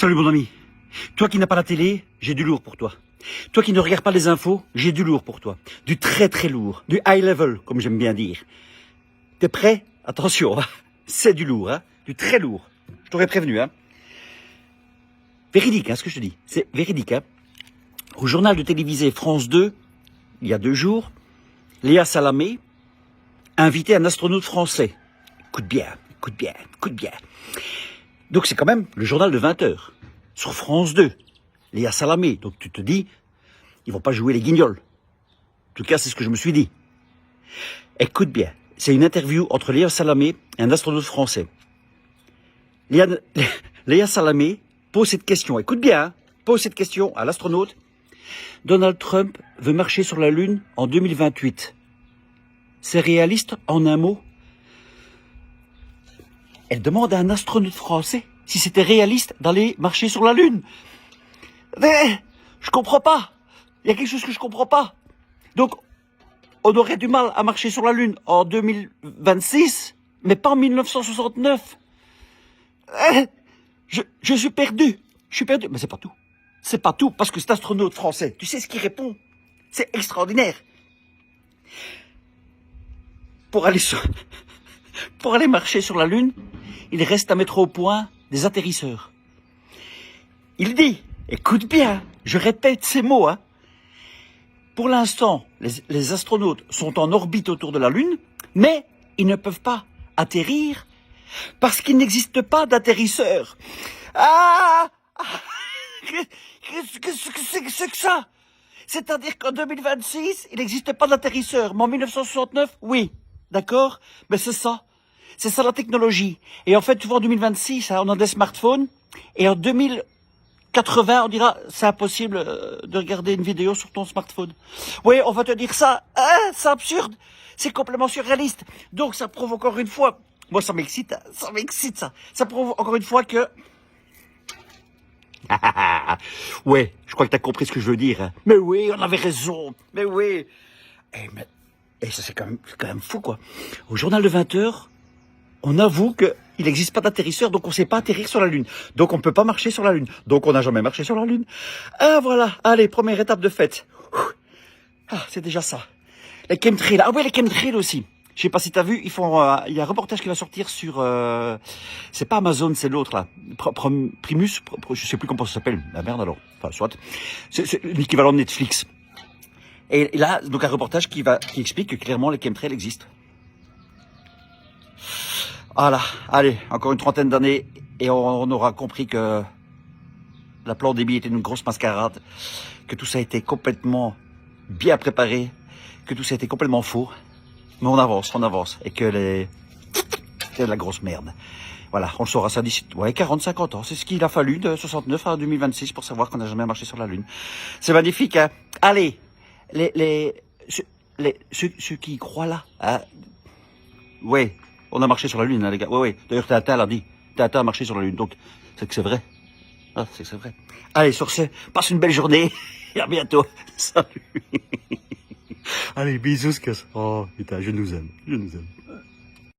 Salut mon ami. Toi qui n'as pas la télé, j'ai du lourd pour toi. Toi qui ne regardes pas les infos, j'ai du lourd pour toi. Du très très lourd. Du high level, comme j'aime bien dire. T'es prêt? Attention, hein. C'est du lourd, hein. Du très lourd. Je t'aurais prévenu, hein. Véridique, hein, ce que je te dis. C'est véridique, hein. Au journal de télévisé France 2, il y a 2 jours, Léa Salamé invitait un astronaute français. Écoute bien, écoute bien, écoute bien. Donc c'est quand même le journal de 20 heures. Sur France 2. Léa Salamé. Donc tu te dis, ils vont pas jouer les guignols. En tout cas, c'est ce que je me suis dit. Écoute bien. C'est une interview entre Léa Salamé et un astronaute français. Léa Salamé pose cette question. Écoute bien, hein, pose cette question à l'astronaute. Donald Trump veut marcher sur la Lune en 2028. C'est réaliste en un mot? Elle demande à un astronaute français si c'était réaliste d'aller marcher sur la Lune. Mais je comprends pas. Il y a quelque chose que je comprends pas. Donc, on aurait du mal à marcher sur la Lune en 2026, mais pas en 1969. Je suis perdu. Je suis perdu. Mais c'est pas tout. C'est pas tout, parce que cet astronaute français, tu sais ce qu'il répond? C'est extraordinaire. Pour aller marcher sur la Lune, il reste à mettre au point des atterrisseurs. Il dit, écoute bien, je répète ces mots, hein. Pour l'instant, les astronautes sont en orbite autour de la Lune, mais ils ne peuvent pas atterrir parce qu'il n'existe pas d'atterrisseur. Ah! Qu'est-ce que c'est que ça? C'est-à-dire qu'en 2026, il n'existe pas d'atterrisseur, mais en 1969, oui. D'accord? Mais c'est ça. C'est ça la technologie. Et en fait, tu vois, en 2026, hein, on a des smartphones, et en 2080, on dira, c'est impossible de regarder une vidéo sur ton smartphone. Oui, on va te dire ça. Hein, c'est absurde. C'est complètement surréaliste. Donc, ça prouve encore une fois, moi, ça m'excite, ça. Ça prouve encore une fois que... ouais, je crois que t'as compris ce que je veux dire. Hein. Mais oui, on avait raison. Mais oui. Et ça, c'est quand même fou, quoi. Au journal de 20 heures, on avoue qu'il n'existe pas d'atterrisseur, donc on ne sait pas atterrir sur la Lune. Donc on ne peut pas marcher sur la Lune. Donc on n'a jamais marché sur la Lune. Ah, voilà. Allez, première étape de fête. Ah, c'est déjà ça. Les chemtrails. Ah ouais, les chemtrails aussi. Je sais pas si t'as vu, il y a un reportage qui va sortir sur, c'est pas Amazon, c'est l'autre là, Primus, je sais plus comment ça s'appelle, la merde alors, enfin soit, c'est l'équivalent de Netflix. Et là, donc un reportage qui explique que clairement les chemtrails existent. Voilà, allez, encore une trentaine d'années et on aura compris que la pandémie était une grosse mascarade, que tout ça a été complètement bien préparé, que tout ça a été complètement faux. Mais on avance, et que c'est de la grosse merde. Voilà, on le saura ça d'ici, 40-50 ans. C'est ce qu'il a fallu de 69 à 2026 pour savoir qu'on n'a jamais marché sur la Lune. C'est magnifique, hein. Allez, ceux qui y croient là, hein. Ouais, on a marché sur la Lune, hein, les gars. Ouais. D'ailleurs, Tintin l'a dit. Tintin a marché sur la Lune, donc c'est que c'est vrai. Ah, c'est que c'est vrai. Allez, sur ce, passe une belle journée, et à bientôt. Salut. Allez, bisous, oh putain, je nous aime.